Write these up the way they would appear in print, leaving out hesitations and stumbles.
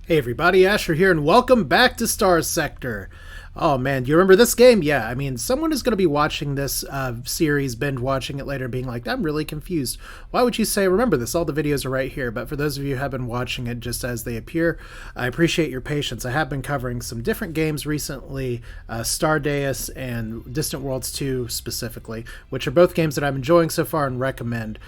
Hey everybody, Asher here, and welcome back to Starsector. Oh man, do you remember this game? Yeah, I mean, someone is going to be watching this series, binge watching it later, being like, I'm really confused. Why would you say, remember this? All the videos are right here. But for those of you who have been watching it just as they appear, I appreciate your patience. I have been covering some different games recently, Stardeus and Distant Worlds 2 specifically, which are both games that I'm enjoying so far and recommend.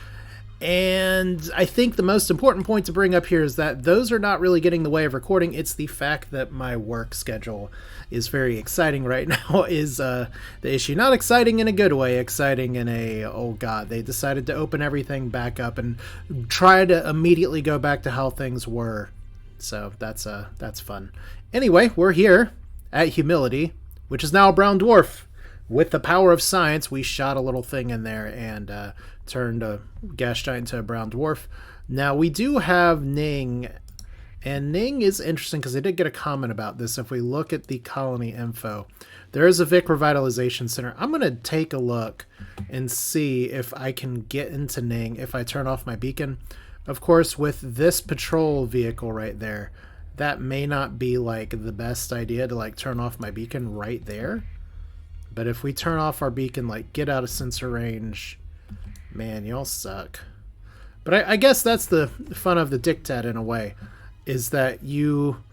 And I think the most important point to bring up here is that those are not really getting in the way of recording. It's the fact that my work schedule is very exciting right now is the issue. Not exciting in a good way, exciting in a, oh god, they decided to open everything back up and try to immediately go back to how things were. So that's fun. Anyway, we're here at Humility, which is now a brown dwarf. With the power of science, we shot a little thing in there and turned a gas giant into a brown dwarf. Now, we do have Ning, and Ning is interesting because I did get a comment about this. If we look at the colony info, there is a Vic Revitalization Center. I'm going to take a look and see if I can get into Ning if I turn off my beacon. Of course, with this patrol vehicle right there, that may not be like the best idea to like turn off my beacon right there. But if we turn off our beacon, like get out of sensor range, man, y'all suck. But I guess that's the fun of the diktat in a way, is that you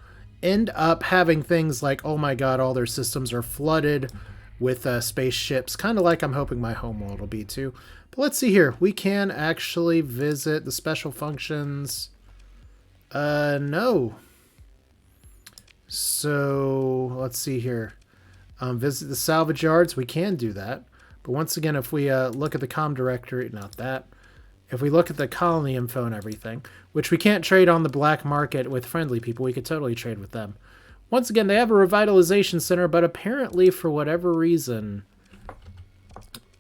end up having things like, oh my god, all their systems are flooded with spaceships, kind of like I'm hoping my homeworld will be too. But let's see here. We can actually visit the special functions. No. So, let's see here. Visit the salvage yards, we can do that. But once again, if we look at the comm directory, not that. If we look at the colony info and everything, which we can't trade on the black market with friendly people, we could totally trade with them. Once again, they have a revitalization center, but apparently for whatever reason,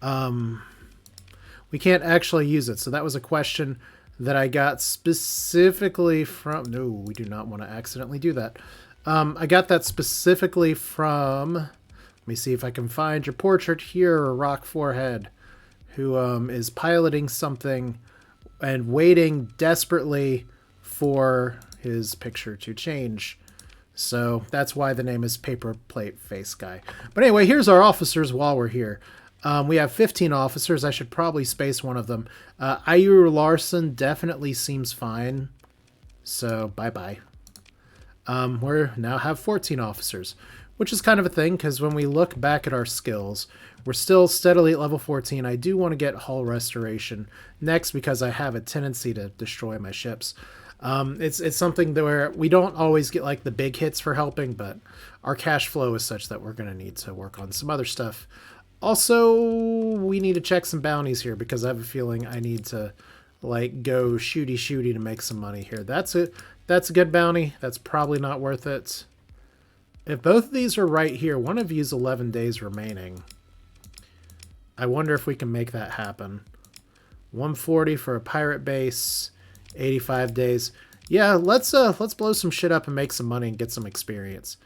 we can't actually use it. So that was a question that I got specifically from... No, we do not want to accidentally do that. I got that specifically from... Let me see if I can find your portrait here, Rock Forehead, who is piloting something and waiting desperately for his picture to change. So that's why the name is Paper Plate Face Guy. But anyway, here's our officers while we're here. We have 15 officers. I should probably space one of them. Ayur Larson definitely seems fine. So bye-bye. We now have 14 officers, which is kind of a thing, because when we look back at our skills, we're still steadily at level 14. I do want to get hull restoration next because I have a tendency to destroy my ships. It's something that where we don't always get like the big hits for helping, but our cash flow is such that we're going to need to work on some other stuff. Also, we need to check some bounties here because I have a feeling I need to like go shooty to make some money here. That's a good bounty. That's probably not worth it. If both of these are right here, one of you's 11 days remaining. I wonder if we can make that happen. 140 for a pirate base, 85 days. Yeah, let's blow some shit up and make some money and get some experience.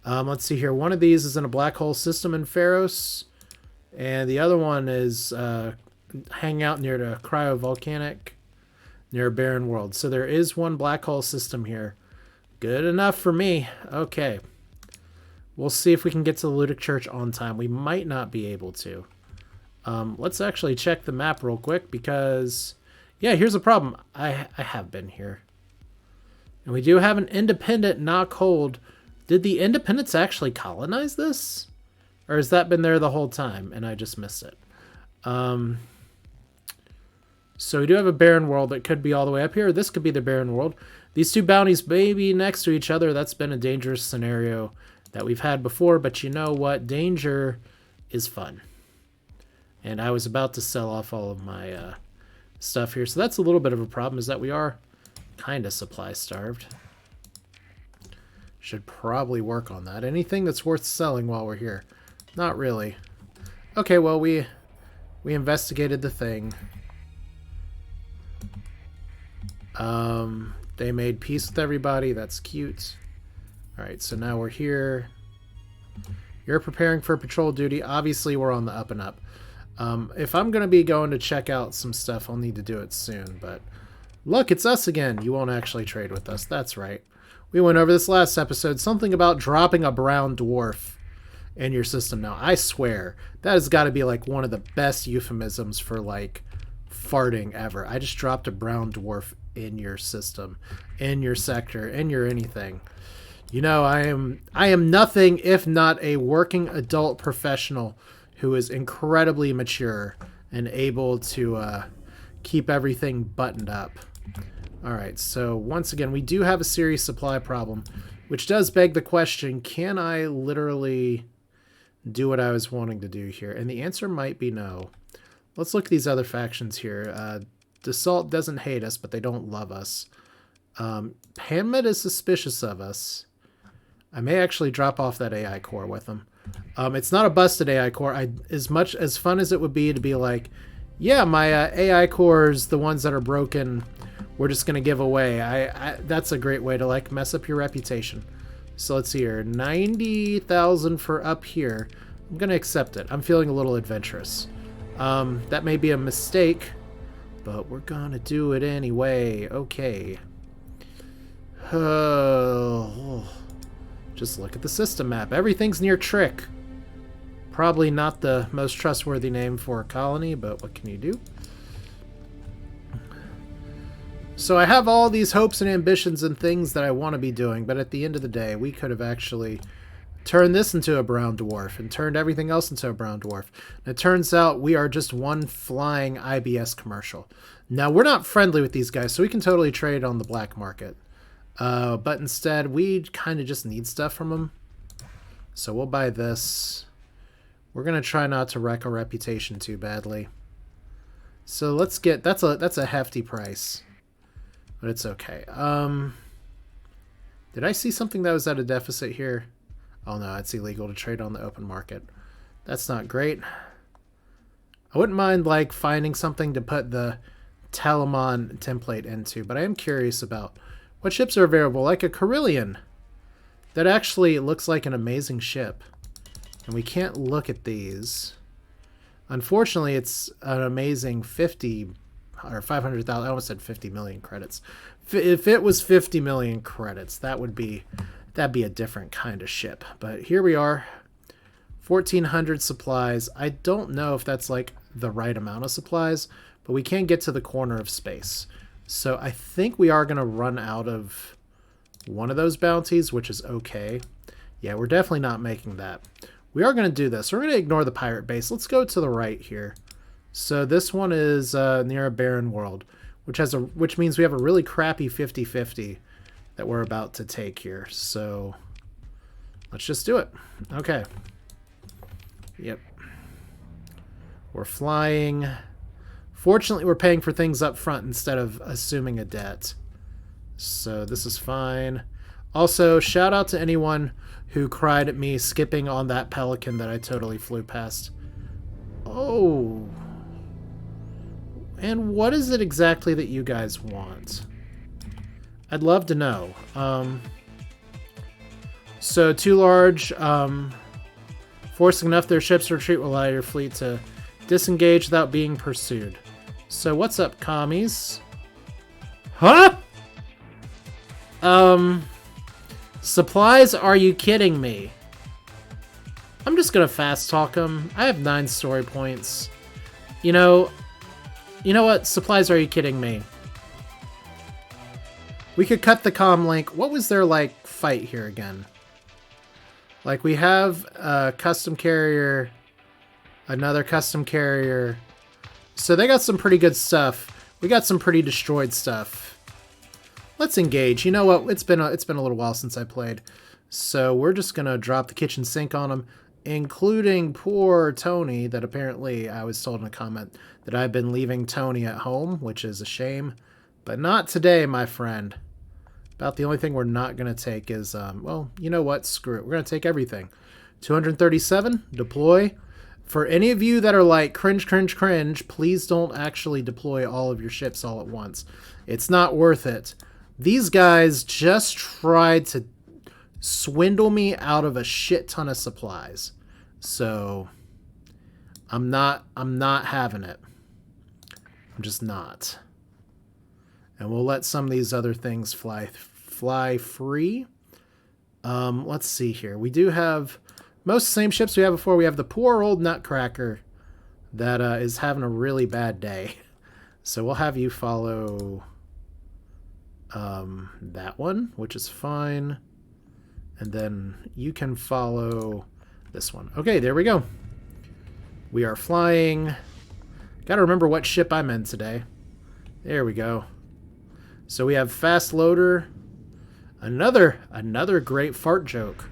Let's see here. One of these is in a black hole system in Pharos, and the other one is hanging out near the cryovolcanic, near a barren world. So there is one black hole system here. Good enough for me. Okay. We'll see if we can get to the Ludic Church on time. We might not be able to. Let's actually check the map real quick because, yeah, here's a problem. I have been here. And we do have an independent not cold. Did the independents actually colonize this? Or has that been there the whole time and I just missed it? So we do have a barren world that could be all the way up here. This could be the barren world. These two bounties may be next to each other. That's been a dangerous scenario that we've had before, but you know what? Danger is fun. And I was about to sell off all of my stuff here. So that's a little bit of a problem, is that we are kind of supply starved. Should probably work on that. Anything that's worth selling while we're here? Not really. Okay, well, we investigated the thing. They made peace with everybody. That's cute. Alright, so now we're here. You're preparing for patrol duty. Obviously, we're on the up and up. If I'm going to be going to check out some stuff, I'll need to do it soon. But Look, it's us again. You won't actually trade with us. That's right. We went over this last episode. Something about dropping a brown dwarf in your system. Now, I swear, that has got to be like one of the best euphemisms for like farting ever. I just dropped a brown dwarf in your system, in your sector, in your anything. You know, I am nothing if not a working adult professional who is incredibly mature and able to keep everything buttoned up. All right, so once again, we do have a serious supply problem, which does beg the question, can I literally do what I was wanting to do here? And the answer might be no. Let's look at these other factions here. Dassault doesn't hate us, but they don't love us. Hamid is suspicious of us. I may actually drop off that AI core with them. It's not a busted AI core. As much as fun as it would be to be like, yeah, my AI cores, the ones that are broken, we're just going to give away. That's a great way to like mess up your reputation. So let's see here. 90,000 for up here. I'm going to accept it. I'm feeling a little adventurous. That may be a mistake, but we're going to do it anyway. Okay. Just look at the system map. Everything's near Trick. Probably not the most trustworthy name for a colony, but what can you do? So I have all these hopes and ambitions and things that I want to be doing, but at the end of the day, we could have actually turned this into a brown dwarf and turned everything else into a brown dwarf. And it turns out we are just one flying IBS commercial. Now, we're not friendly with these guys, so we can totally trade on the black market. But instead, we kind of just need stuff from them. So we'll buy this. We're going to try not to wreck our reputation too badly. So let's get... That's a hefty price. But it's okay. Did I see something that was at a deficit here? Oh no, it's illegal to trade on the open market. That's not great. I wouldn't mind like finding something to put the Telemon template into, but I am curious about what ships are available. Like a Carillion. That actually looks like an amazing ship. And we can't look at these. Unfortunately, it's an amazing 50 or 500,000. I almost said 50 million credits. If it was 50 million credits, that'd be a different kind of ship. But here we are. 1,400 supplies. I don't know if that's like the right amount of supplies, but we can get to the corner of space. So I think we are going to run out of one of those bounties, which is okay. Yeah, we're definitely not making that. We are going to do this. We're going to ignore the pirate base. Let's go to the right here. So this one is near a barren world, which means we have a really crappy 50-50 that we're about to take here. So let's just do it. Okay. Yep. We're flying. Fortunately, we're paying for things up front instead of assuming a debt. So this is fine. Also, shout out to anyone who cried at me skipping on that pelican that I totally flew past. Oh. And what is it exactly that you guys want? I'd love to know. So, too large. Forcing enough their ships to retreat will allow your fleet to disengage without being pursued. So, what's up, commies? Huh? Supplies? Are you kidding me? I'm just gonna fast talk them. I have 9 story points. You know what? Supplies, are you kidding me? We could cut the comm link. What was their, like, fight here again? Like, we have a custom carrier, another custom carrier. So they got some pretty good stuff. We got some pretty destroyed stuff. Let's engage. You know what? It's been a little while since I played. So we're just going to drop the kitchen sink on them, including poor Tony, that apparently I was told in a comment that I've been leaving Tony at home, which is a shame. But not today, my friend. About the only thing we're not going to take is, well, you know what? Screw it. We're going to take everything. 237, deploy. For any of you that are like, cringe, cringe, cringe, please don't actually deploy all of your ships all at once. It's not worth it. These guys just tried to swindle me out of a shit ton of supplies. So, I'm not having it. I'm just not. And we'll let some of these other things fly free. Let's see here. We do have most of the same ships we had before. We have the poor old Nutcracker that is having a really bad day. So we'll have you follow that one, which is fine. And then you can follow this one. Okay, there we go. We are flying. Gotta remember what ship I'm in today. There we go. So we have Fast Loader. Another great fart joke.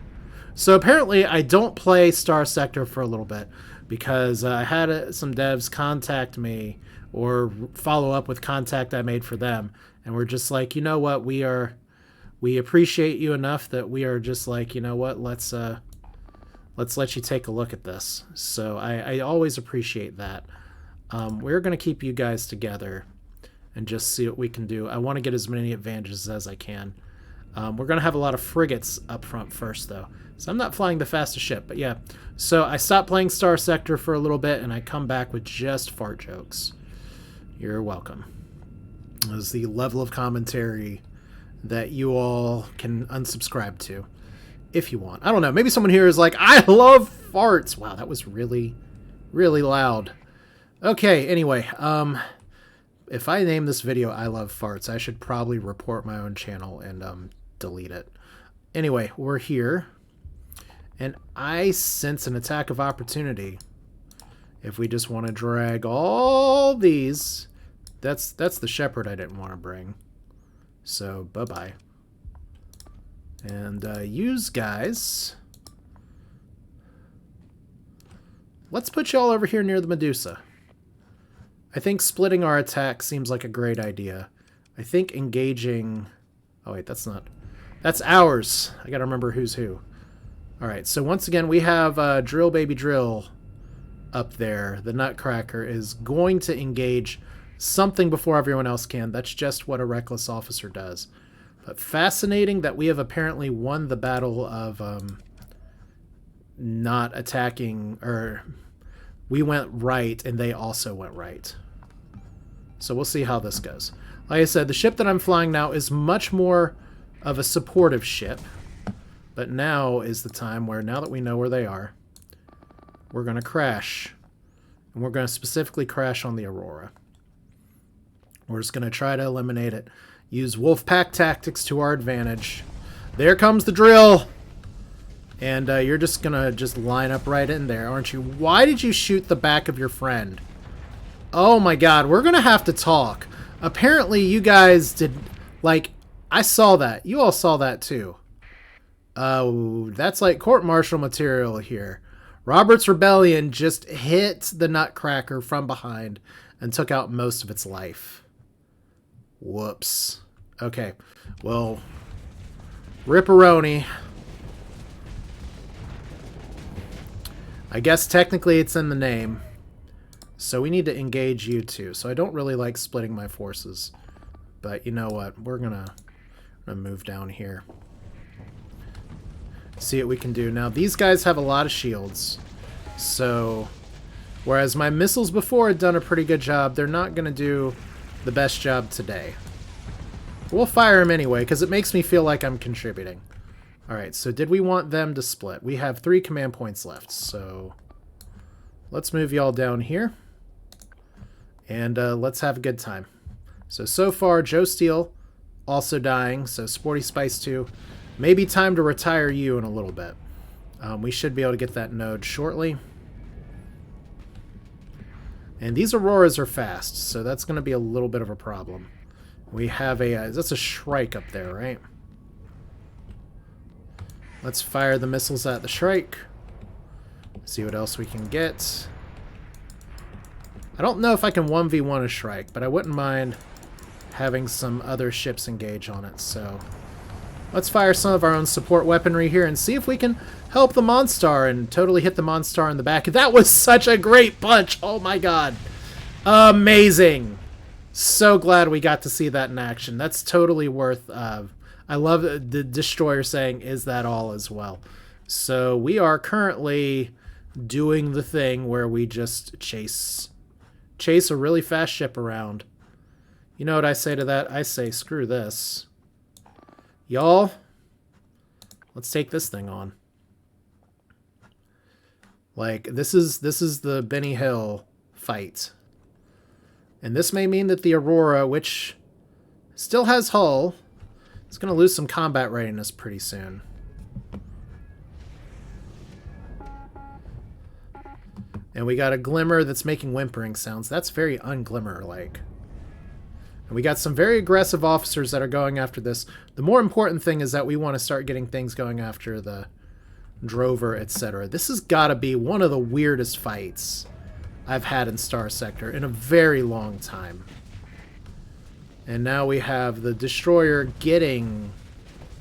So apparently I don't play Starsector for a little bit because I had some devs contact me or follow up with contact I made for them, and we're just like, you know what, we appreciate you enough that we are just like, you know what, let's let you take a look at this. So I always appreciate that. We're gonna keep you guys together and just see what we can do. I want to get as many advantages as I can. We're going to have a lot of frigates up front first, though. So I'm not flying the fastest ship, but yeah. So I stopped playing Starsector for a little bit, and I come back with just fart jokes. You're welcome. This is the level of commentary that you all can unsubscribe to, if you want. I don't know. Maybe someone here is like, I love farts. Wow, that was really, really loud. Okay, anyway, if I name this video I Love Farts, I should probably report my own channel and delete it. Anyway, we're here, and I sense an attack of opportunity. If we just want to drag all these, that's the shepherd I didn't want to bring. So, bye-bye. And use guys. Let's put you all over here near the Medusa. I think splitting our attack seems like a great idea. I think engaging... Oh, wait, that's not... That's ours. I gotta remember who's who. Alright, so once again, we have Drill Baby Drill up there. The Nutcracker is going to engage something before everyone else can. That's just what a reckless officer does. But fascinating that we have apparently won the battle of not attacking... or we went right, and they also went right. So we'll see how this goes. Like I said, the ship that I'm flying now is much more of a supportive ship. But now is the time where, now that we know where they are, we're going to crash. And we're going to specifically crash on the Aurora. We're just going to try to eliminate it. Use Wolfpack tactics to our advantage. There comes the drill! And you're just going to line up right in there, aren't you? Why did you shoot the back of your friend? Oh my god, we're going to have to talk. Apparently you guys did... Like, I saw that. You all saw that too. That's like court-martial material here. Robert's Rebellion just hit the Nutcracker from behind and took out most of its life. Whoops. Okay, well... Ripperoni. I guess technically it's in the name. So we need to engage you too. So I don't really like splitting my forces. But you know what? We're gonna move down here. See what we can do. Now these guys have a lot of shields. So whereas my missiles before had done a pretty good job, they're not gonna do the best job today. We'll fire them anyway, because it makes me feel like I'm contributing. Alright, so did we want them to split? We have 3 command points left, so let's move y'all down here. And let's have a good time. So far, Joe Steele also dying, so Sporty Spice 2. Maybe time to retire you in a little bit. We should be able to get that node shortly. And these Auroras are fast, so that's going to be a little bit of a problem. We have a... that's a Shrike up there, right? Let's fire the missiles at the Shrike. See what else we can get. I don't know if I can 1v1 a Shrike, but I wouldn't mind having some other ships engage on it, so... Let's fire some of our own support weaponry here and see if we can help the Monstar and totally hit the Monstar in the back. That was such a great punch! Oh my god. Amazing! So glad we got to see that in action. That's totally worth... I love the Destroyer saying, is that all as well. So we are currently doing the thing where we just chase a really fast ship around You know what I say to that? I say, screw this. Y'all, let's take this thing on. Like, this is the Benny Hill fight. And this may mean that the Aurora, which still has hull, is going to lose some combat readiness pretty soon. And we got a Glimmer that's making whimpering sounds. That's very unglimmer-like. And we got some very aggressive officers that are going after this. The more important thing is that we want to start getting things going after the Drover, etc. This has got to be one of the weirdest fights I've had in Starsector in a very long time. And now we have the Destroyer getting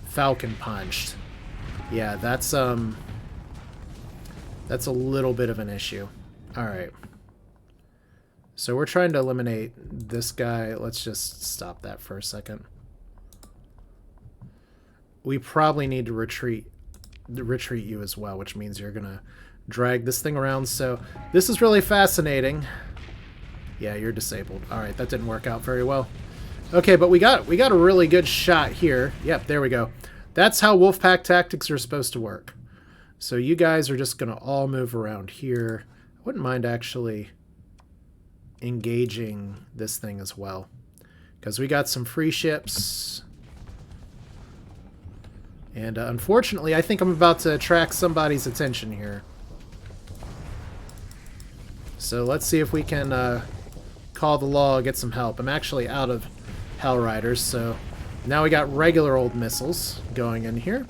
Falcon punched. Yeah, that's a little bit of an issue. Alright. So we're trying to eliminate this guy. Let's just stop that for a second. We probably need to retreat you as well, which means you're gonna drag this thing around. So this is really fascinating. Yeah, you're disabled. Alright, that didn't work out very well. Okay, but we got a really good shot here. Yep, there we go. That's how Wolfpack tactics are supposed to work. So you guys are just gonna all move around here. I wouldn't mind actually engaging this thing as well, because we got some free ships. And unfortunately, I think I'm about to attract somebody's attention here. So let's see if we can call the law, get some help. I'm actually out of Hell Riders, so now we got regular old missiles going in here.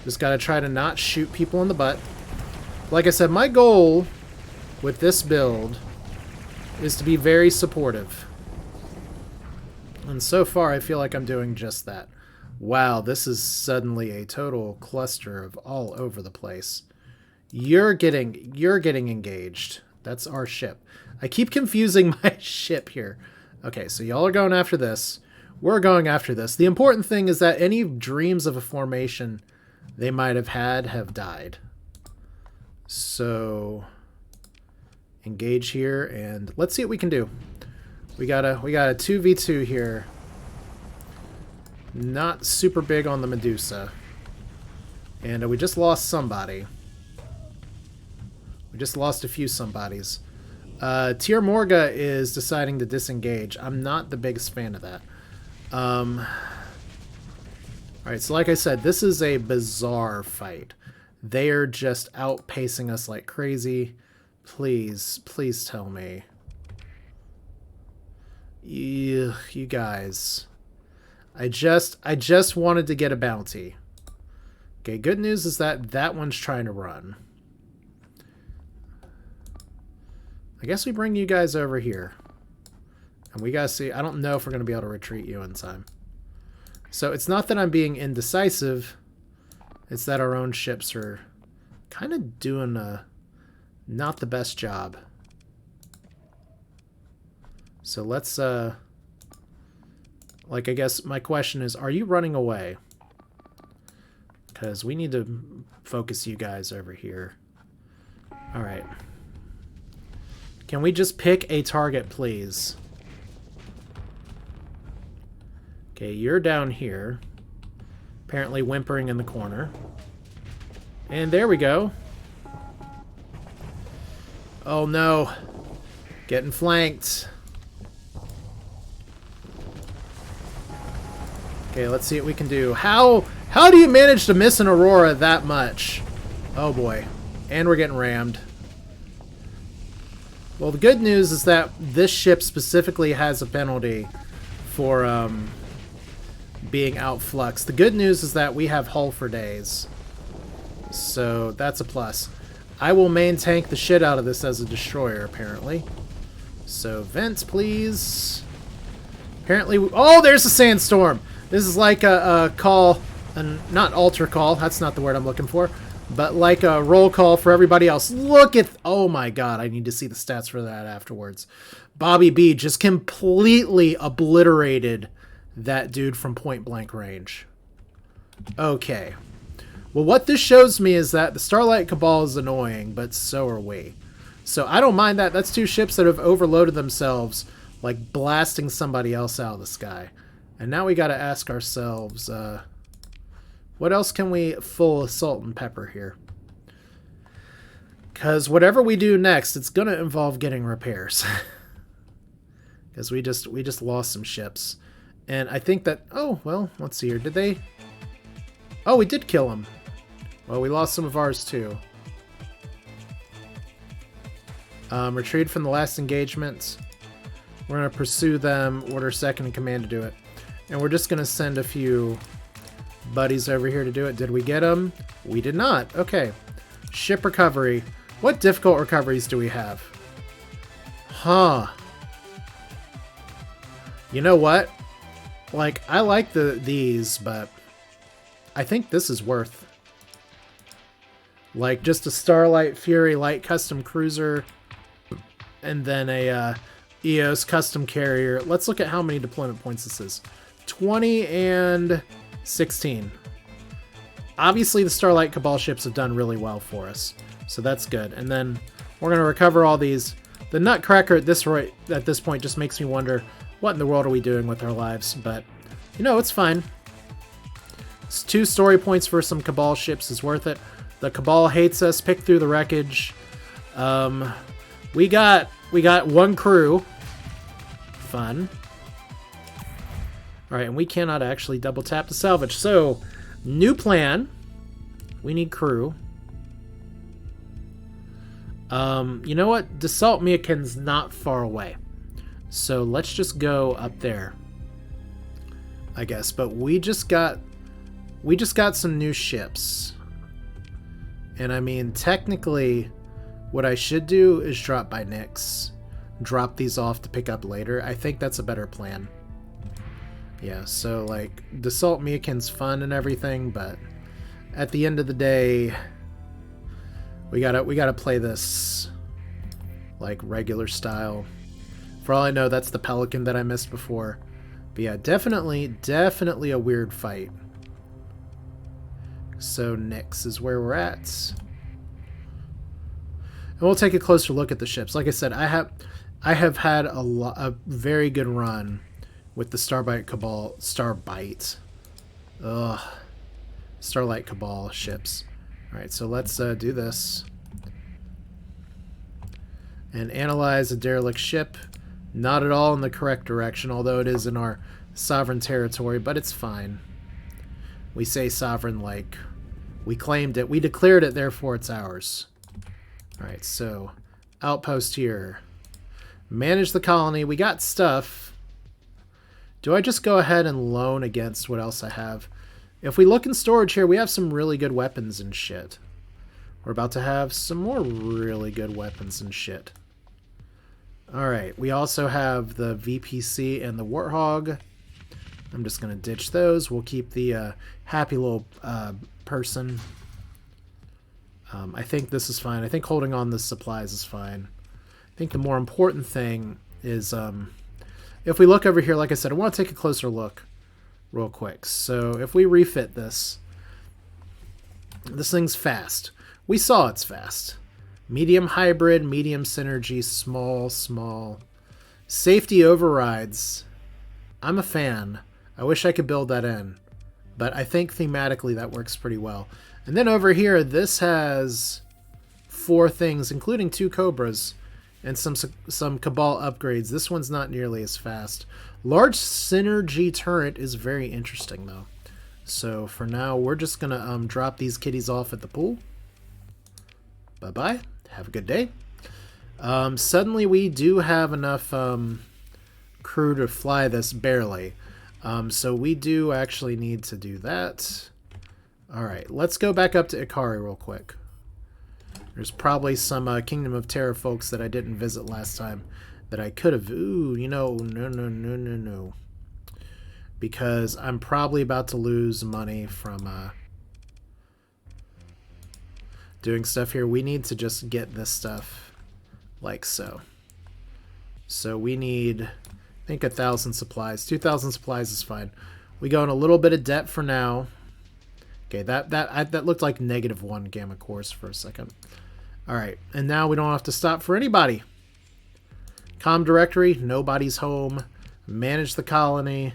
Just got to try to not shoot people in the butt. Like I said, my goal with this build is to be very supportive. And so far, I feel like I'm doing just that. Wow, this is suddenly a total cluster of all over the place. You're getting engaged. That's our ship. I keep confusing my ship here. Okay, so y'all are going after this. We're going after this. The important thing is that any dreams of a formation they might have had have died. So engage here, and let's see what we can do. We got a 2v2 here. Not super big on the Medusa. And we just lost somebody. We just lost a few somebodies. Tier Morga is deciding to disengage. I'm not the biggest fan of that. Alright, so like I said, this is a bizarre fight. They are just outpacing us like crazy. Please, please tell me. You guys. I just wanted to get a bounty. Okay, good news is that that one's trying to run. I guess we bring you guys over here. And we gotta see, I don't know if we're gonna be able to retreat you in time. So it's not that I'm being indecisive, it's that our own ships are kind of doing not the best job. So let's, like, I guess my question is, are you running away? Because we need to focus you guys over here. Alright. Can we just pick a target, please? Okay, you're down here. Apparently whimpering in the corner. And there we go. Oh no. Getting flanked. Okay, let's see what we can do. How do you manage to miss an Aurora that much? Oh boy. And we're getting rammed. Well, the good news is that this ship specifically has a penalty for being outfluxed. The good news is that we have hull for days. So that's a plus. I will main tank the shit out of this as a destroyer, apparently. So vents, please. Apparently, oh, there's a sandstorm. This is like a call, not altar call. That's not the word I'm looking for. But like a roll call for everybody else. Look at, oh my god, I need to see the stats for that afterwards. Bobby B just completely obliterated that dude from point blank range. Okay. Well, what this shows me is that the Starlight Cabal is annoying, but so are we. So I don't mind that. That's two ships that have overloaded themselves like blasting somebody else out of the sky. And now we got to ask ourselves, what else can we full salt and pepper here? Because whatever we do next, it's going to involve getting repairs. Because we just lost some ships. And I think that... Oh, well, let's see here. Did they... Oh, we did kill them. Well, we lost some of ours, too. Retreat from the last engagement. We're going to pursue them. Order second in command to do it. And we're just going to send a few buddies over here to do it. Did we get them? We did not. Okay. Ship recovery. What difficult recoveries do we have? Huh. You know what? Like, I like these, but I think this is worth. Like, just a Starlight Fury light custom cruiser, and then a EOS custom carrier. Let's look at how many deployment points this is. 20 and 16. Obviously, the Starlight Cabal ships have done really well for us, so that's good. And then we're going to recover all these. The Nutcracker at this point just makes me wonder, what in the world are we doing with our lives? But, you know, it's fine. It's 2 story points for some Cabal ships is worth it. The Cabal hates us. Pick through the wreckage. We got 1 crew. Fun. Alright, and we cannot actually double tap to salvage. So, new plan. We need crew. You know what? Dassault Miakin's not far away. So let's just go up there, I guess. But we just got some new ships. And I mean, technically, what I should do is drop by Nyx. Drop these off to pick up later. I think that's a better plan. Yeah, so like, Dassault Miakin's fun and everything, but at the end of the day, we gotta play this like regular style. For all I know, that's the Pelican that I missed before. But yeah, definitely a weird fight. So Nyx is where we're at. And we'll take a closer look at the ships. Like I said, I have had a very good run with the Starlight Cabal Starlight Cabal ships. Alright, so let's do this. And analyze a derelict ship. Not at all in the correct direction, although it is in our sovereign territory, but it's fine. We say sovereign like we claimed it. We declared it, therefore it's ours. Alright, so outpost here. Manage the colony. We got stuff. Do I just go ahead and loan against what else I have? If we look in storage here, we have some really good weapons and shit. We're about to have some more really good weapons and shit. Alright, we also have the VPC and the Warthog. I'm just going to ditch those. We'll keep the happy little person. I think this is fine. I think holding on the supplies is fine. I think the more important thing is, if we look over here, like I said, I want to take a closer look real quick. So if we refit this, this thing's fast. We saw it's fast. Medium hybrid, medium synergy, small. Safety overrides. I'm a fan. I wish I could build that in. But I think thematically that works pretty well. And then over here, this has 4 things, including 2 Cobras and some Cabal upgrades. This one's not nearly as fast. Large synergy turret is very interesting, though. So for now, we're just going to drop these kitties off at the pool. Bye-bye. Have a good day. Suddenly we do have enough crew to fly this barely. So we do actually need to do that. Alright, let's go back up to Ikari real quick. There's probably some Kingdom of Terra folks that I didn't visit last time that I could have. Ooh, you know, no. Because I'm probably about to lose money from doing stuff here. We need to just get this stuff like so. So we need, I think, 1,000 supplies. 2,000 supplies is fine. We go in a little bit of debt for now. Okay, that looked like -1 gamma cores for a second. All right, and now we don't have to stop for anybody. Com directory, nobody's home. Manage the colony.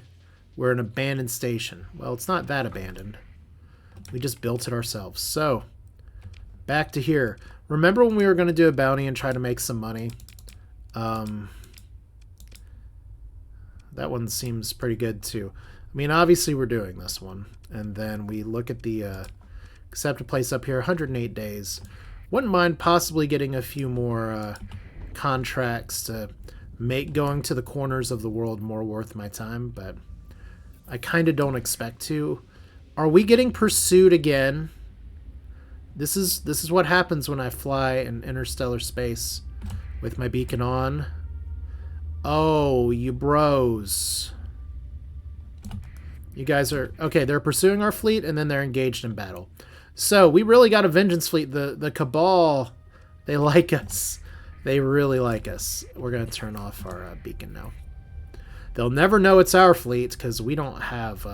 We're an abandoned station. Well, it's not that abandoned. We just built it ourselves. So, back to here. Remember when we were going to do a bounty and try to make some money? That one seems pretty good too. I mean, obviously we're doing this one. And then we look at the accept a place up here, 108 days. Wouldn't mind possibly getting a few more contracts to make going to the corners of the world more worth my time, but I kind of don't expect to. Are we getting pursued again? This is what happens when I fly in interstellar space with my beacon on. Oh, you bros. You guys are... Okay, they're pursuing our fleet, and then they're engaged in battle. So, we really got a vengeance fleet. The Cabal, they like us. They really like us. We're going to turn off our beacon now. They'll never know it's our fleet, because we don't have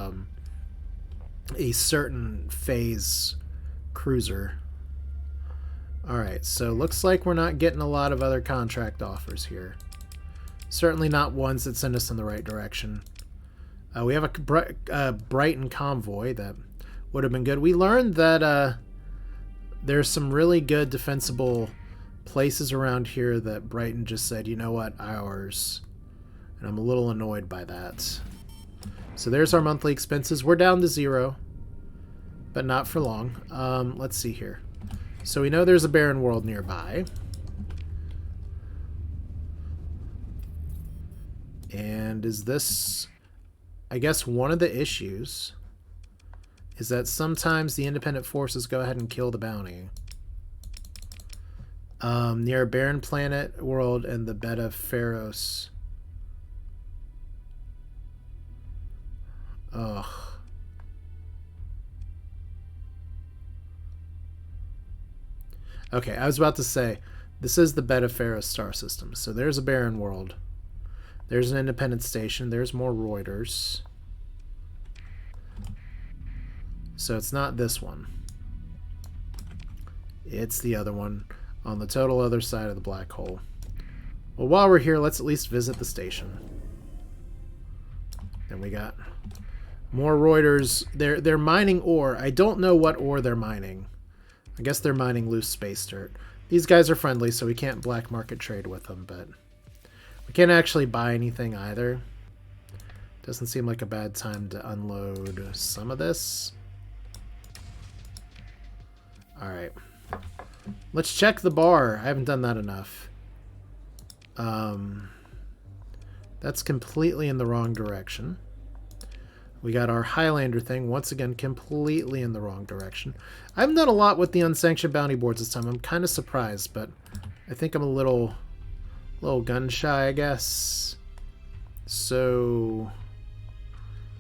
a certain phase cruiser. Alright, so looks like we're not getting a lot of other contract offers here. Certainly not ones that send us in the right direction. We have a Brighton convoy that would have been good. We learned that there's some really good defensible places around here that Brighton just said, you know what, ours. And I'm a little annoyed by that. So there's our monthly expenses. We're down to 0, but not for long. Let's see here. So we know there's a barren world nearby. And is this... I guess one of the issues is that sometimes the independent forces go ahead and kill the bounty. Near a barren planet world and the bed of Pharos. Ugh. Okay, I was about to say, this is the bed of Pharos star system. So there's a barren world. There's an independent station. There's more Roiders. So it's not this one. It's the other one on the total other side of the black hole. Well, while we're here, let's at least visit the station. Then we got more Roiders. They're mining ore. I don't know what ore they're mining. I guess they're mining loose space dirt. These guys are friendly, so we can't black market trade with them, but we can't actually buy anything either. Doesn't seem like a bad time to unload some of this. Alright. Let's check the bar. I haven't done that enough. That's completely in the wrong direction. We got our Highlander thing, once again, completely in the wrong direction. I haven't done a lot with the unsanctioned bounty boards this time. I'm kind of surprised, but I think I'm a little gun shy, I guess. So,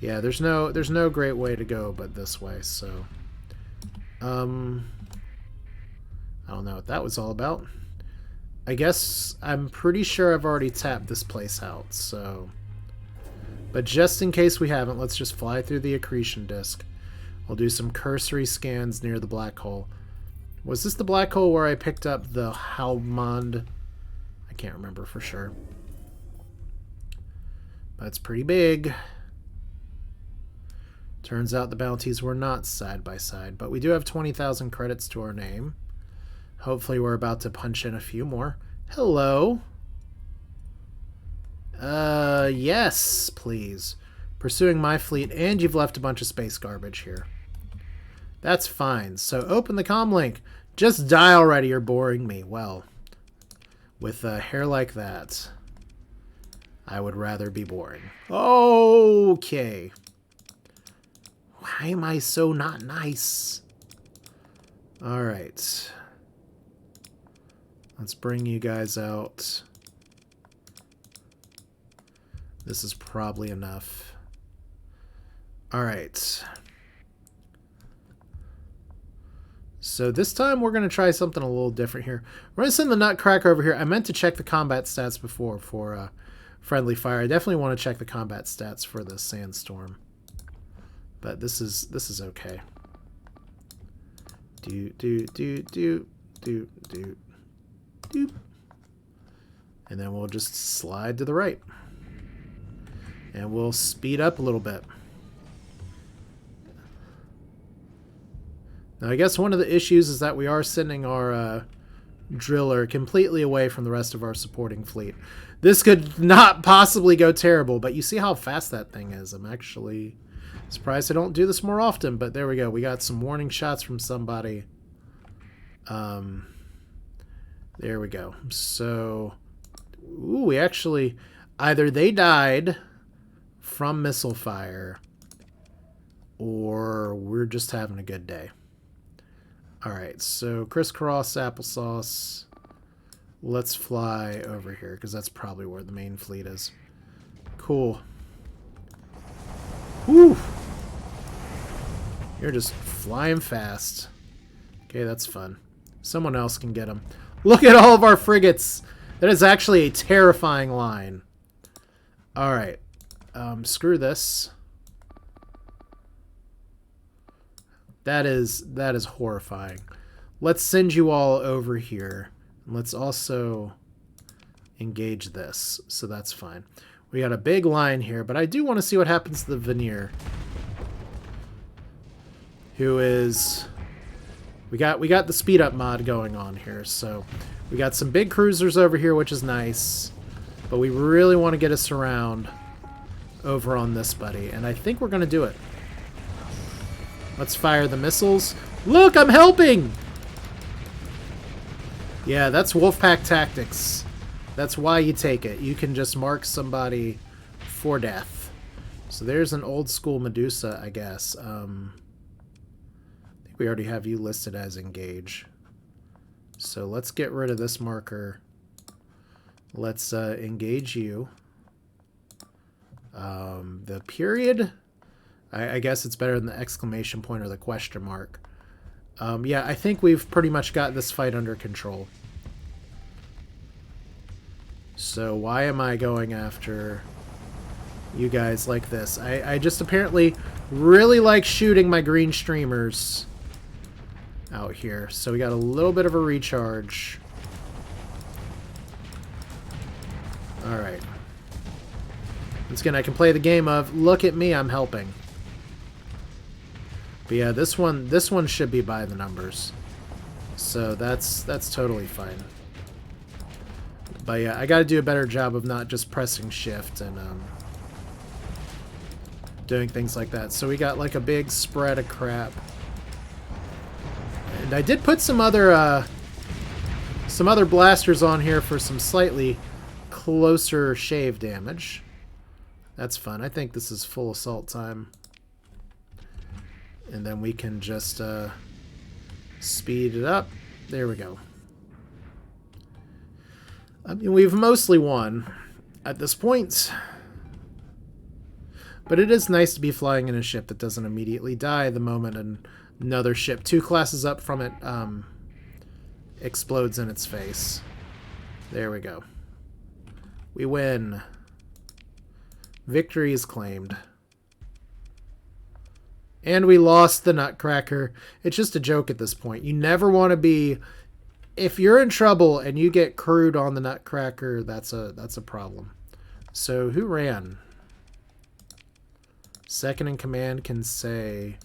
yeah, there's no great way to go but this way, so... I don't know what that was all about. I guess I'm pretty sure I've already tapped this place out, so... But just in case we haven't, let's just fly through the accretion disk. We'll do some cursory scans near the black hole. Was this the black hole where I picked up the Halmond? I can't remember for sure. But it's pretty big. Turns out the bounties were not side by side, but we do have 20,000 credits to our name. Hopefully we're about to punch in a few more. Hello. Yes, please. Pursuing my fleet, and you've left a bunch of space garbage here. That's fine. So open the comm link. Just die already, you're boring me. Well, with hair like that, I would rather be boring. Okay. Why am I so not nice? Alright. Let's bring you guys out. This is probably enough. Alright. So this time we're going to try something a little different here. We're going to send the Nutcracker over here. I meant to check the combat stats before for friendly fire. I definitely want to check the combat stats for the Sandstorm. But this is okay. Do. And then we'll just slide to the right. And we'll speed up a little bit. Now, I guess one of the issues is that we are sending our driller completely away from the rest of our supporting fleet. This could not possibly go terrible, but you see how fast that thing is. I'm actually surprised I don't do this more often, but there we go. We got some warning shots from somebody. There we go. So, ooh, we actually, either they died from missile fire, or we're just having a good day. All right, so crisscross applesauce. Let's fly over here, because that's probably where the main fleet is. Cool. Whew. You're just flying fast. Okay, that's fun. Someone else can get them. Look at all of our frigates. That is actually a terrifying line. All right. Screw this. That is horrifying. Let's send you all over here. Let's also engage this. So that's fine. We got a big line here, but I do want to see what happens to the Veneer. Who is... We got the speed up mod going on here, so we got some big cruisers over here, which is nice, but we really want to get us around over on this buddy, and I think we're going to do it. Let's fire the missiles. Look, I'm helping! Yeah, that's Wolfpack tactics. That's why you take it. You can just mark somebody for death. So there's an old school Medusa, I guess. We already have you listed as engage. So let's get rid of this marker. Let's engage you. The period, I guess it's better than the exclamation point or the question mark. Yeah, I think we've pretty much got this fight under control. So why am I going after you guys like this? I just apparently really like shooting my green streamers out here. So we got a little bit of a recharge. Alright. Once again, I can play the game of, look at me, I'm helping. But yeah, this one should be by the numbers. So that's totally fine. But yeah, I gotta do a better job of not just pressing shift and doing things like that. So we got like a big spread of crap. And I did put some other blasters on here for some slightly closer shave damage. That's fun. I think this is full assault time. And then we can just speed it up. There we go. I mean, we've mostly won at this point. But it is nice to be flying in a ship that doesn't immediately die the moment another ship 2 classes up from it explodes in its face. There we go. We win. Victory is claimed. And we lost the Nutcracker. It's just a joke at this point. You never want to be... If you're in trouble and you get crewed on the Nutcracker, that's a problem. So who ran? Second in command can say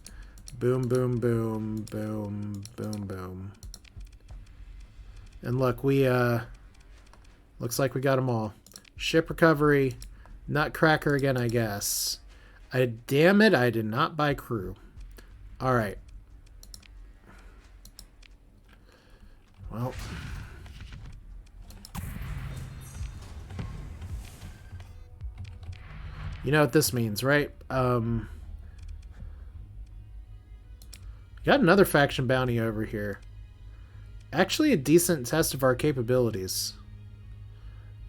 boom, boom, boom, boom, boom, boom. And look, we looks like we got them all. Ship recovery, Nutcracker again, I guess. Damn it, I did not buy crew. All right. Well, you know what this means, right? Got another faction bounty over here. Actually, a decent test of our capabilities.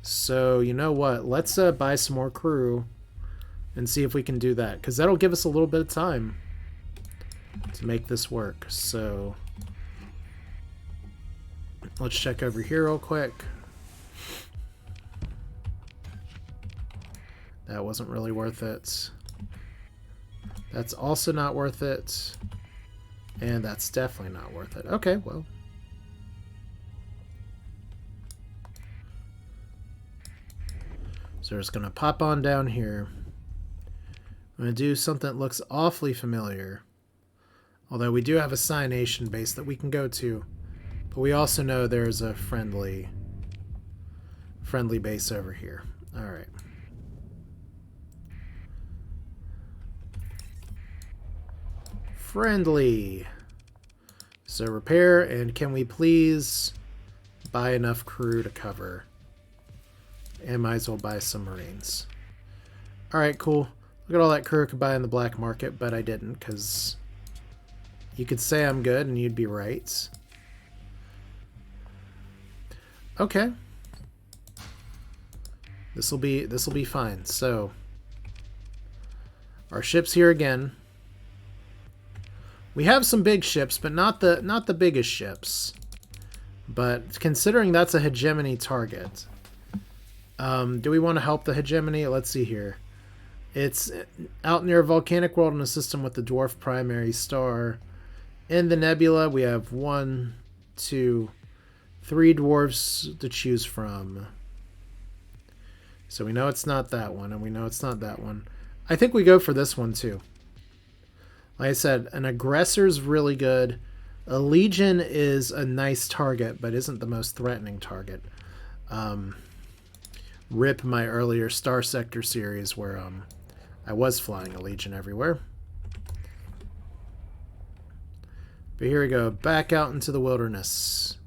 So, you know what? Let's buy some more crew and see if we can do that, because that'll give us a little bit of time to make this work. So let's check over here real quick. That wasn't really worth it. That's also not worth it. And that's definitely not worth it. Okay, well. So we're just going to pop on down here. I'm going to do something that looks awfully familiar. Although we do have a cyanation base that we can go to. But we also know there's a friendly base over here. Alright. Friendly. So repair, and can we please buy enough crew to cover? And might as well buy some Marines. Alright, cool. Look at all that crew I could buy in the black market, but I didn't, because you could say I'm good and you'd be right. Okay. This'll be fine. So our ship's here again. We have some big ships, but not the biggest ships. But considering that's a hegemony target, do we want to help the hegemony? Let's see here. It's out near a volcanic world in a system with the dwarf primary star. In the nebula, we have 1, 2, 3 dwarves to choose from. So we know it's not that one, and we know it's not that one. I think we go for this one, too. Like I said, an aggressor's really good. A legion is a nice target, but isn't the most threatening target. Rip my earlier Starsector series where I was flying a legion everywhere. But here we go, back out into the wilderness.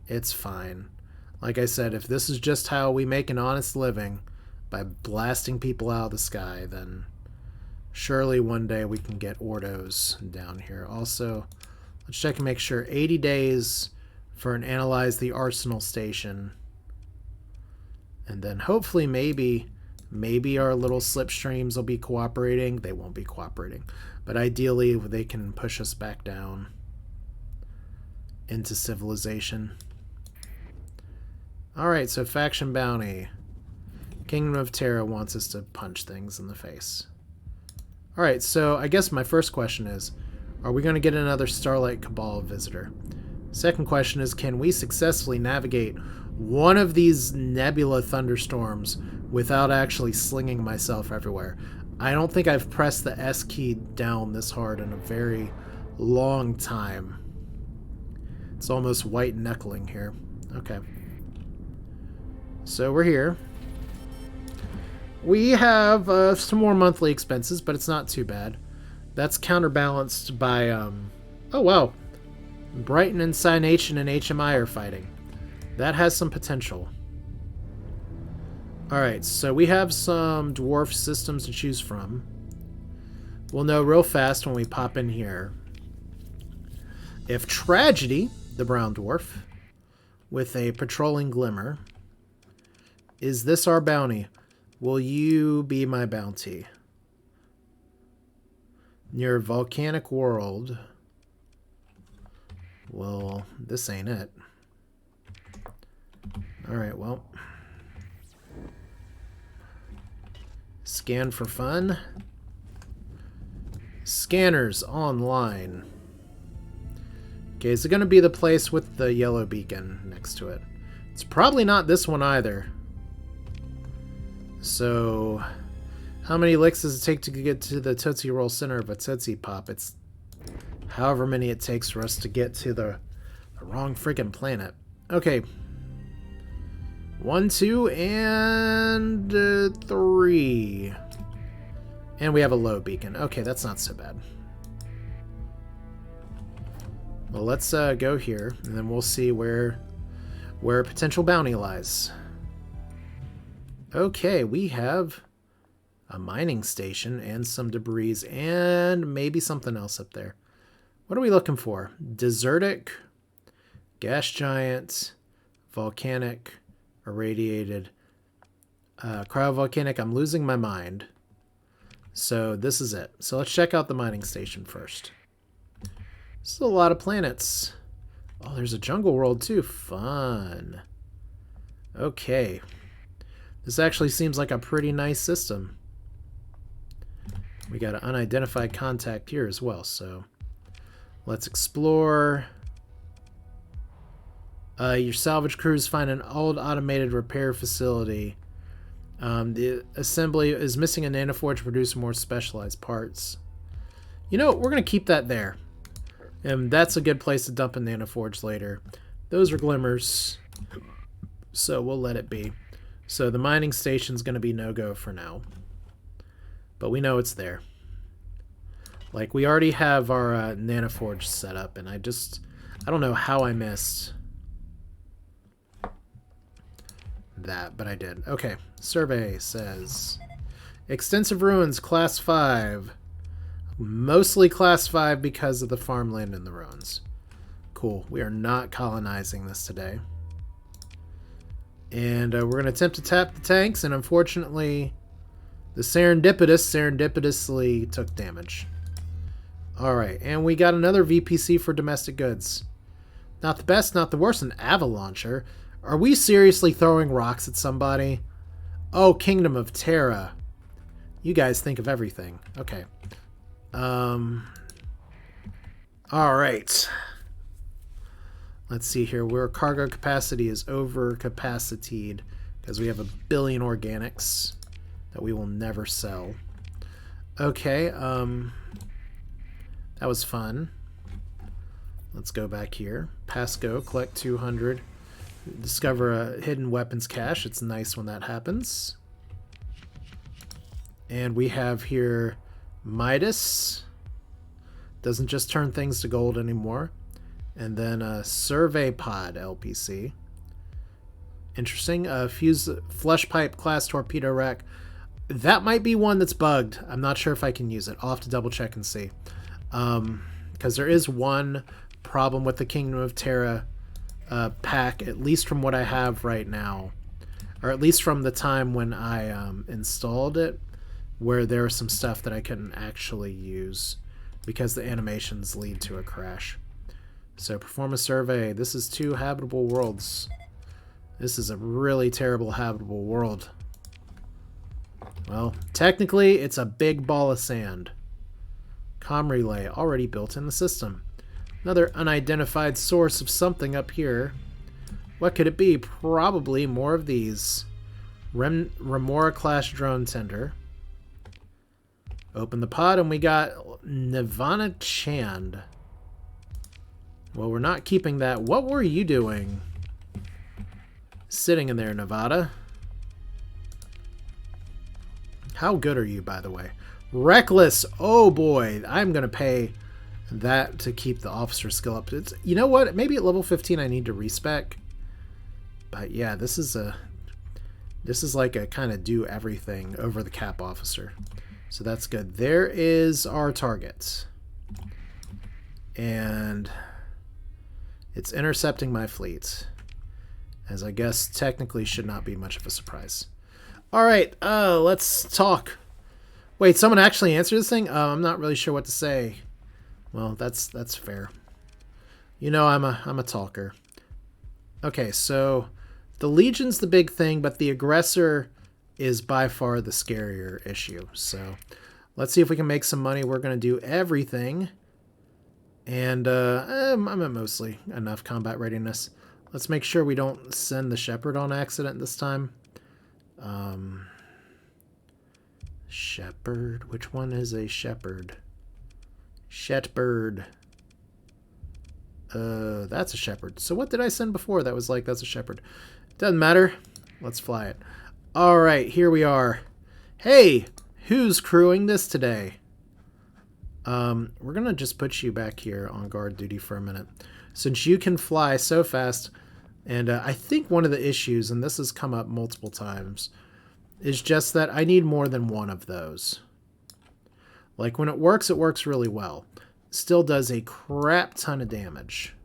It's fine. Like I said, if this is just how we make an honest living, by blasting people out of the sky, then surely one day we can get Ordos down here. Also, let's check and make sure 80 days for an analyze the arsenal station. And then hopefully maybe our little slipstreams will be cooperating. They won't be cooperating. But ideally they can push us back down into civilization. Alright, so faction bounty. Kingdom of Terra wants us to punch things in the face. Alright, so I guess my first question is, are we going to get another Starlight Cabal visitor? Second question is, can we successfully navigate one of these nebula thunderstorms without actually slinging myself everywhere? I don't think I've pressed the S key down this hard in a very long time. It's almost white knuckling here. Okay. So we're here. We have some more monthly expenses, but it's not too bad. That's counterbalanced by, oh wow, Brighton and Cyanation and HMI are fighting. That has some potential. Alright, so we have some dwarf systems to choose from. We'll know real fast when we pop in here. If Tragedy, the brown dwarf, with a patrolling glimmer, is this our bounty? Will you be my bounty? Near volcanic world. Well, this ain't it. Alright, well. Scan for fun. Scanners online. Okay, is it going to be the place with the yellow beacon next to it? It's probably not this one either. So, how many licks does it take to get to the Tootsie Roll center of a Tootsie Pop? It's however many it takes for us to get to the wrong freaking planet. Okay. 1, 2, and 3. And we have a low beacon. Okay, that's not so bad. Well, let's go here, and then we'll see where a potential bounty lies. Okay, we have a mining station and some debris and maybe something else up there. What are we looking for? Desertic, gas giant, volcanic, irradiated, cryovolcanic. I'm losing my mind. So this is it. So let's check out the mining station first. This is a lot of planets. Oh, there's a jungle world too. Fun. Okay. This actually seems like a pretty nice system. We got an unidentified contact here as well, so let's explore. Your salvage crews find an old automated repair facility. The assembly is missing a nanoforge to produce more specialized parts. You know, we're going to keep that there. And that's a good place to dump a nanoforge later. Those are glimmers. So we'll let it be. So the mining station's going to be no-go for now. But we know it's there. Like, we already have our nanoforge set up, and I don't know how I missed that, but I did. Okay, survey says extensive ruins, class 5. Mostly class 5 because of the farmland in the ruins. Cool. We are not colonizing this today. And we're going to attempt to tap the tanks, and unfortunately, the serendipitously took damage. Alright, and we got another VPC for domestic goods. Not the best, not the worst, an avalancher. Are we seriously throwing rocks at somebody? Oh, Kingdom of Terra. You guys think of everything. Okay. Alright. Let's see here. Where cargo capacity is over capacitated because we have 1 billion organics that we will never sell. Okay, that was fun. Let's go back here. Pasco, collect 200. Discover a hidden weapons cache. It's nice when that happens. And we have here Midas. Doesn't just turn things to gold anymore. And then a survey pod LPC. Interesting. Fuse flush pipe class torpedo rack. That might be one that's bugged. I'm not sure if I can use it. I'll have to double check and see. Because there is one problem with the Kingdom of Terra pack, at least from what I have right now, or at least from the time when I installed it, where there was some stuff that I couldn't actually use because the animations lead to a crash. So perform a survey. This is 2 habitable worlds. This is a really terrible habitable world. Well, technically it's a big ball of sand. Comm relay already built in the system. Another unidentified source of something up here. What could it be? Probably more of these. Remora class drone tender. Open the pod and we got Nirvana Chand. Well, we're not keeping that. What were you doing? Sitting in there, Nevada. How good are you, by the way? Reckless. Oh boy, I'm gonna pay that to keep the officer skill up. It's, you know what? Maybe at level 15 I need to respec. But yeah, this is like a kind of do everything over the cap officer. So that's good. There is our target. And it's intercepting my fleet. As I guess technically should not be much of a surprise. Alright, let's talk. Wait, someone actually answered this thing? I'm not really sure what to say. Well, that's fair. You know, I'm a talker. Okay, so the Legion's the big thing, but the aggressor is by far the scarier issue. So let's see if we can make some money. We're going to do everything. And I'm at mostly enough combat readiness. Let's make sure we don't send the Shepherd on accident this time. Shepherd. Which one is a Shepherd? Shetbird. That's a Shepherd. So what did I send before that was like, that's a Shepherd? Doesn't matter. Let's fly it. Alright, here we are. Hey, who's crewing this today? We're gonna just put you back here on guard duty for a minute. Since you can fly so fast, and I think one of the issues, and this has come up multiple times, is just that I need more than one of those. Like, when it works really well. Still does a crap ton of damage.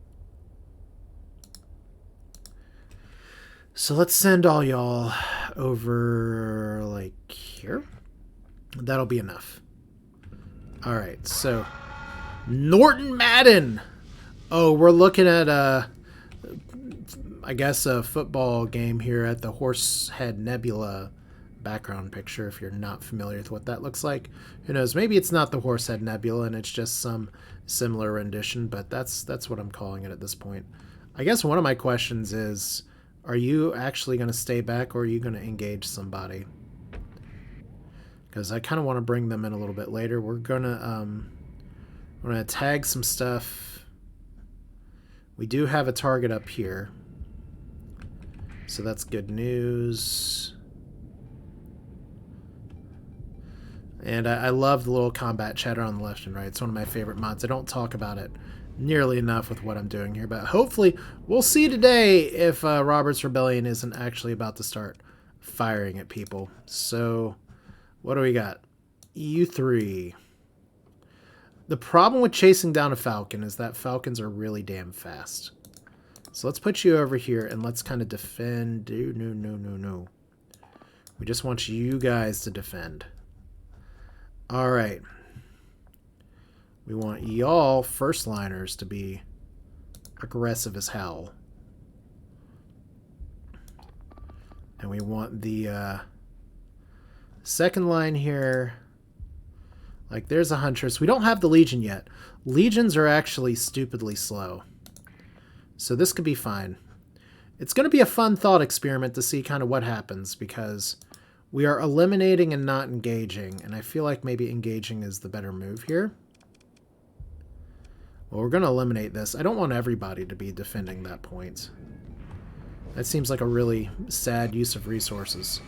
So let's send all y'all over, like, here. That'll be enough. Alright, so Norton Madden! Oh, we're looking at, I guess, a football game here at the Horsehead Nebula background picture, if you're not familiar with what that looks like. Who knows, maybe it's not the Horsehead Nebula and it's just some similar rendition, but that's what I'm calling it at this point. I guess one of my questions is, are you actually going to stay back or are you going to engage somebody? Because I kind of want to bring them in a little bit later. We're going to tag some stuff. We do have a target up here. So that's good news. And I love the little combat chatter on the left and right. It's one of my favorite mods. I don't talk about it nearly enough with what I'm doing here, but hopefully we'll see today if Robert's Rebellion isn't actually about to start firing at people. So what do we got? EU3. The problem with chasing down a falcon is that falcons are really damn fast. So let's put you over here and let's kind of defend. No. We just want you guys to defend. All right. We want y'all first liners to be aggressive as hell. And we want the second line here. Like, there's a Huntress. We don't have the Legion yet. Legions are actually stupidly slow. So this could be fine. It's going to be a fun thought experiment to see kind of what happens, because we are eliminating and not engaging. And I feel like maybe engaging is the better move here. Well, we're going to eliminate this. I don't want everybody to be defending that point. That seems like a really sad use of resources.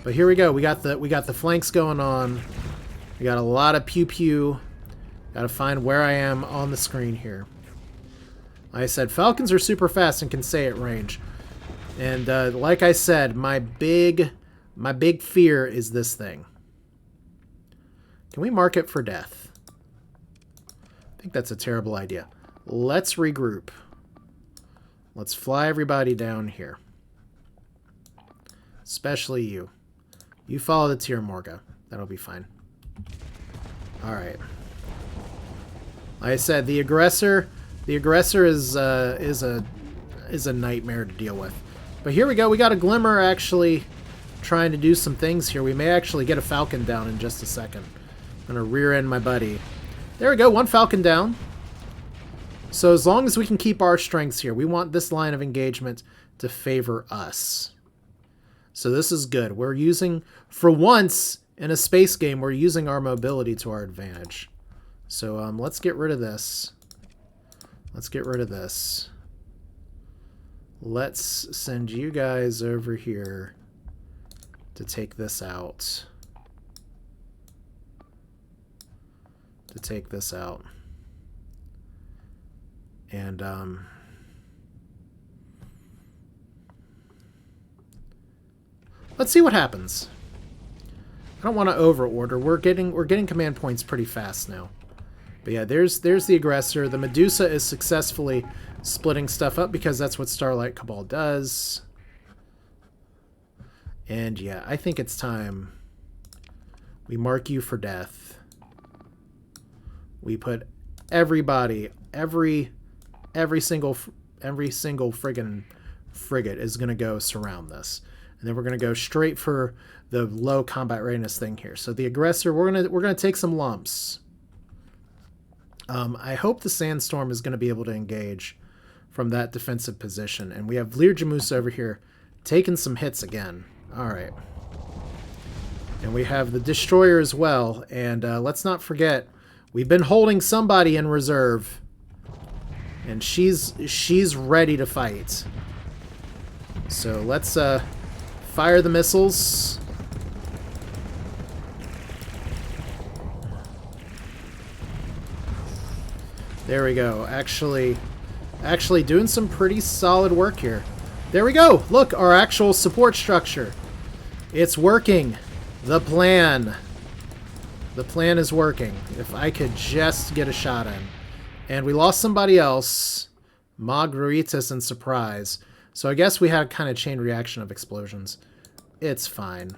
But here we go. We got the flanks going on. We got a lot of pew-pew. Got to find where I am on the screen here. Like I said, Falcons are super fast and can stay at range. And like I said, my big fear is this thing. Can we mark it for death? I think that's a terrible idea. Let's regroup. Let's fly everybody down here. Especially you. You follow the Tier Morga. That'll be fine. Alright. Like I said, the aggressor is a nightmare to deal with. But here we go. We got a Glimmer actually trying to do some things here. We may actually get a Falcon down in just a second. I'm going to rear end my buddy. There we go. One Falcon down. So as long as we can keep our strengths here, we want this line of engagement to favor us. So this is good. We're using, for once in a space game, we're using our mobility to our advantage. So let's get rid of this. Let's get rid of this. Let's send you guys over here to take this out. To take this out. And let's see what happens. I don't want to overorder. We're getting command points pretty fast now. But yeah, there's the aggressor. The Medusa is successfully splitting stuff up because that's what Starlight Cabal does. And yeah, I think it's time we mark you for death. We put everybody, every single friggin' frigate is going to go surround this. And then we're going to go straight for the low combat readiness thing here. So the aggressor, we're going to take some lumps. I hope the Sandstorm is going to be able to engage from that defensive position. And we have Vlir Jamus over here taking some hits again. All right. And we have the Destroyer as well. And let's not forget, we've been holding somebody in reserve. And she's ready to fight. So let's fire the missiles. There we go. Actually doing some pretty solid work here. There we go. Look, our actual support structure. It's working. The plan. The plan is working. If I could just get a shot in. And we lost somebody else. Margaritas and Surprise. So I guess we had kind of chain reaction of explosions. It's fine.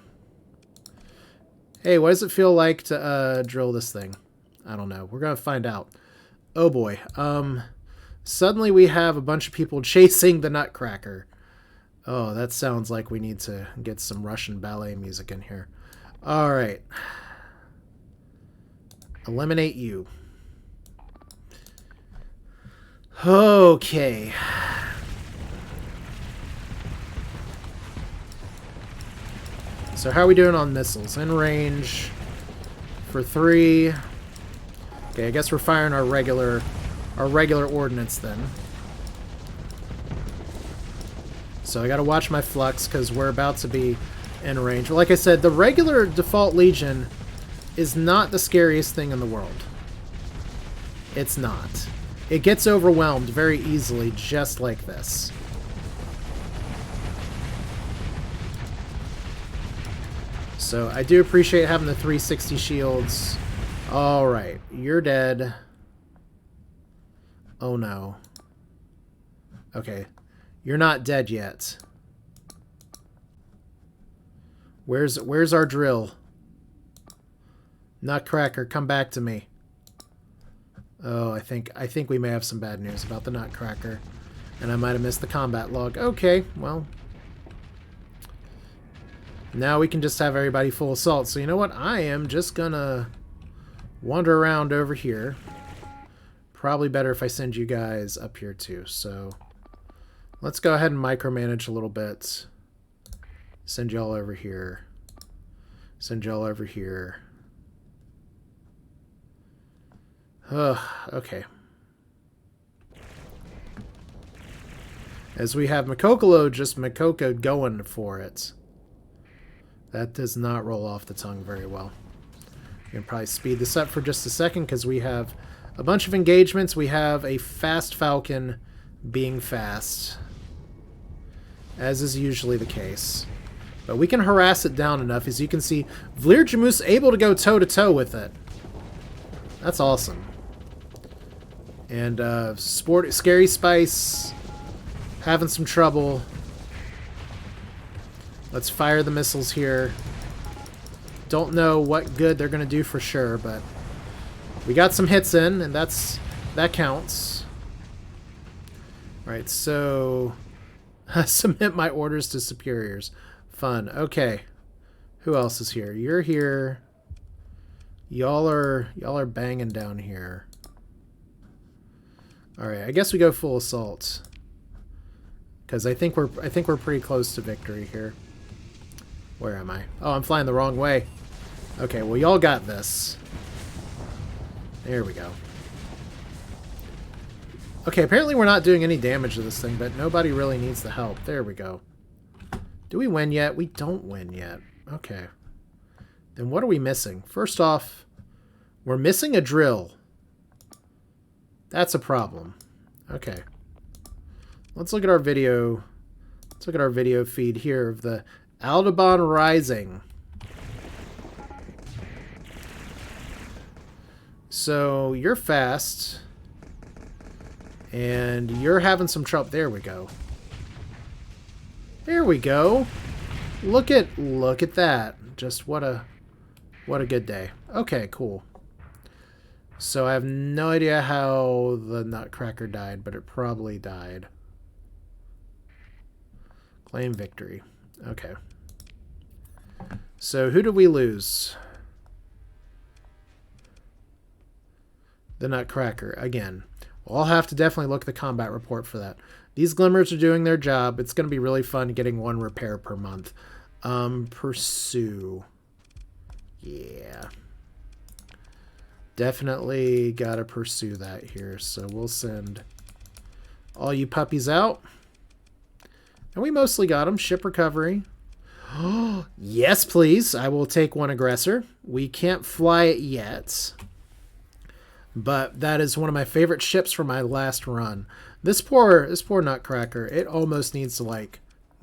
Hey, what does it feel like to drill this thing? I don't know. We're going to find out. Oh boy. Suddenly we have a bunch of people chasing the Nutcracker. Oh, that sounds like we need to get some Russian ballet music in here. All right. Eliminate you. Okay. So how are we doing on missiles? In range for 3. Okay, I guess we're firing our regular ordnance then. So I gotta watch my flux because we're about to be in range. Like I said, the regular default Legion is not the scariest thing in the world. It's not. It gets overwhelmed very easily, just like this. So I do appreciate having the 360 shields. Alright, you're dead. Oh no. Okay. You're not dead yet. Where's our drill? Nutcracker, come back to me. Oh, I think we may have some bad news about the Nutcracker. And I might have missed the combat log. Okay, well. Now we can just have everybody full assault. So you know what? I am just gonna wander around over here. Probably better if I send you guys up here too. So let's go ahead and micromanage a little bit. Send y'all over here. Send y'all over here. Okay. As we have Makokolo just Makoko going for it. That does not roll off the tongue very well. You can probably speed this up for just a second because we have a bunch of engagements. We have a fast Falcon being fast, as is usually the case. But we can harass it down enough. As you can see, Vlir Jamus able to go toe-to-toe with it. That's awesome. And Scary Spice having some trouble. Let's fire the missiles here. Don't know what good they're going to do for sure, but we got some hits in, and that counts. Right, so submit my orders to superiors. Fun. Okay. Who else is here? You're here. Y'all are banging down here. All right, I guess we go full assault. Cuz I think we're pretty close to victory here. Where am I? Oh, I'm flying the wrong way. Okay, well y'all got this. There we go. Okay, apparently we're not doing any damage to this thing, but nobody really needs the help. There we go. Do we win yet? We don't win yet. Okay. Then what are we missing? First off, we're missing a drill. That's a problem. Okay. Let's look at our video. Let's look at our video feed here of the Aldebaran Rising. So you're fast. And you're having some trouble. There we go. There we go. Look at that. Just what a good day. Okay, cool. So I have no idea how the Nutcracker died, but it probably died. Claim victory. Okay. So who did we lose? The Nutcracker again. Well, I'll have to definitely look at the combat report for that. These glimmers are doing their job. It's going to be really fun getting 1 repair per month. Pursue. Yeah. Definitely got to pursue that here. So we'll send all you puppies out. And we mostly got them. Ship recovery. Yes, please. I will take 1 aggressor. We can't fly it yet. But that is one of my favorite ships from my last run. This poor Nutcracker, it almost needs to, like,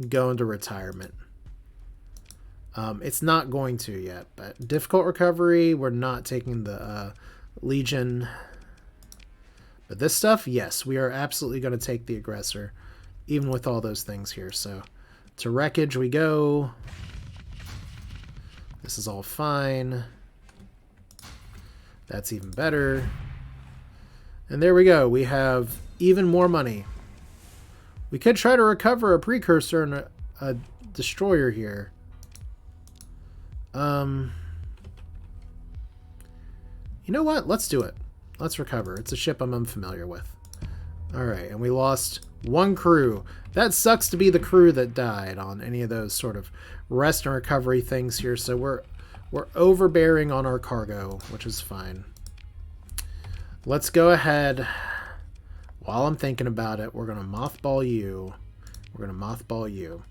go into retirement. It's not going to yet, but difficult recovery, we're not taking the Legion. But this stuff, yes, we are absolutely going to take the aggressor, even with all those things here. So to wreckage we go. This is all fine. That's even better. And there we go. We have even more money. We could try to recover a precursor and a destroyer here. You know what? Let's do it. Let's recover. It's a ship I'm unfamiliar with. All right, and we lost one crew. That sucks to be the crew that died on any of those sort of rest and recovery things here. So we're overbearing on our cargo, which is fine. Let's go ahead. While I'm thinking about it, we're going to mothball you. We're going to mothball you.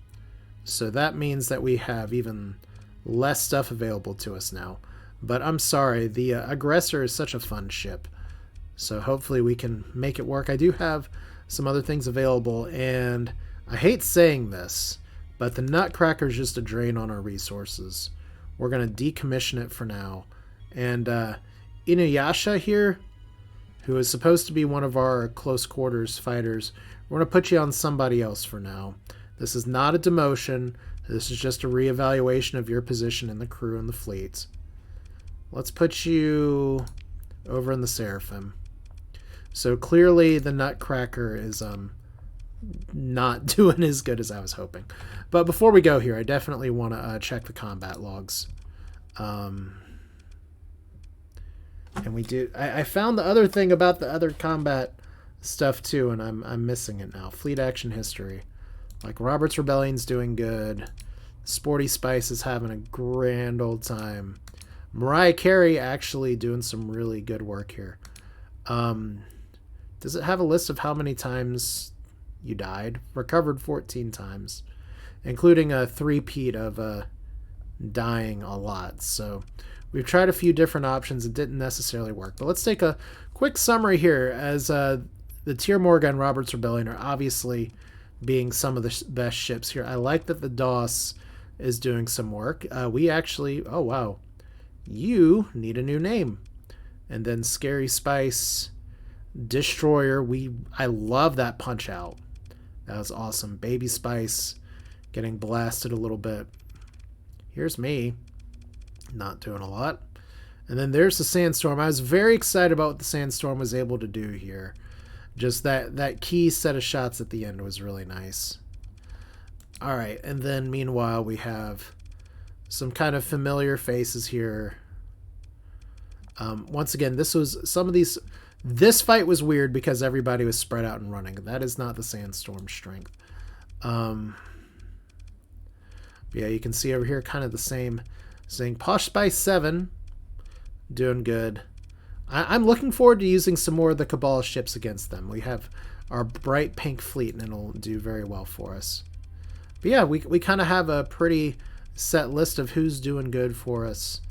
So that means that we have even less stuff available to us now. But I'm sorry, the Aggressor is such a fun ship. So hopefully we can make it work. I do have some other things available, and I hate saying this, but the Nutcracker is just a drain on our resources. We're going to decommission it for now. And Inuyasha here, who is supposed to be one of our close quarters fighters, we're going to put you on somebody else for now. This is not a demotion. This is just a reevaluation of your position in the crew and the fleet. Let's put you over in the Seraphim. So clearly the Nutcracker is not doing as good as I was hoping. But before we go here, I definitely want to check the combat logs. And we do. I found the other thing about the other combat stuff too, and I'm missing it now. Fleet action history. Like Robert's Rebellion's doing good. Sporty Spice is having a grand old time. Mariah Carey actually doing some really good work here. Does it have a list of how many times you died? Recovered 14 times, including a three-peat of dying a lot. So we've tried a few different options. It didn't necessarily work. But let's take a quick summary here, as the Tier Morga and Robert's Rebellion are obviously being some of the best ships here. I like that the DOS is doing some work. We actually... Oh, wow. You need a new name. And then Scary Spice... Destroyer, I love that punch out. That was awesome. Baby Spice getting blasted a little bit. Here's me, not doing a lot. And then there's the Sandstorm. I was very excited about what the Sandstorm was able to do here. Just that key set of shots at the end was really nice. All right, and then meanwhile we have some kind of familiar faces here. Once again, this fight was weird because everybody was spread out and running. That is not the Sandstorm strength. Yeah, you can see over here kind of the same thing. Posh Spice 7, doing good. I'm looking forward to using some more of the Cabal ships against them. We have our bright pink fleet, and it'll do very well for us. But yeah, we kind of have a pretty set list of who's doing good for us.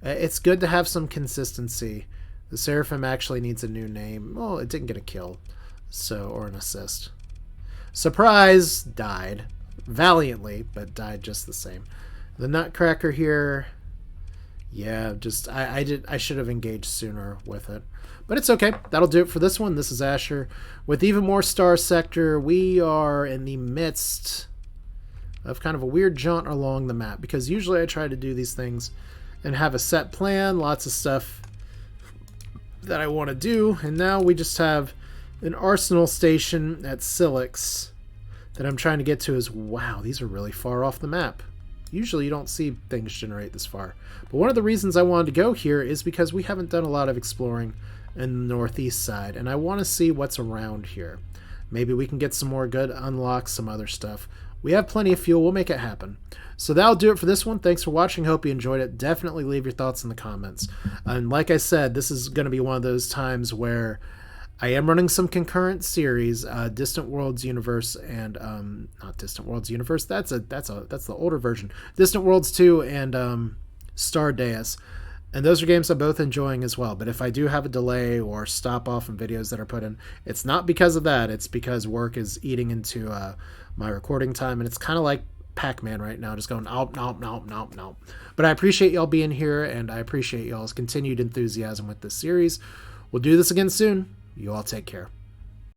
It's good to have some consistency. The Seraphim actually needs a new name. Well, it didn't get a kill, or an assist. Surprise! Died. Valiantly, but died just the same. The Nutcracker here... Yeah, just... I should have engaged sooner with it. But it's okay. That'll do it for this one. This is Asher. With even more Starsector, we are in the midst of kind of a weird jaunt along the map. Because usually I try to do these things and have a set plan, lots of stuff that I want to do, and now we just have an arsenal station at Silix that I'm trying to get to. Wow, these are really far off the map. Usually you don't see things generate this far. But one of the reasons I wanted to go here is because we haven't done a lot of exploring in the northeast side, and I want to see what's around here. Maybe we can get some more good unlocks, some other stuff. We have plenty of fuel. We'll make it happen. So that'll do it for this one. Thanks for watching. Hope you enjoyed it. Definitely leave your thoughts in the comments. And like I said, this is going to be one of those times where I am running some concurrent series, Distant Worlds Universe and not Distant Worlds Universe. That's the older version. Distant Worlds 2 and Star Deus. And those are games I'm both enjoying as well. But if I do have a delay or stop off in videos that are put in, it's not because of that. It's because work is eating into my recording time, and it's kind of like Pac-Man right now, just going nope. But I appreciate y'all being here, and I appreciate y'all's continued enthusiasm with this series. We'll do this again soon. You all take care.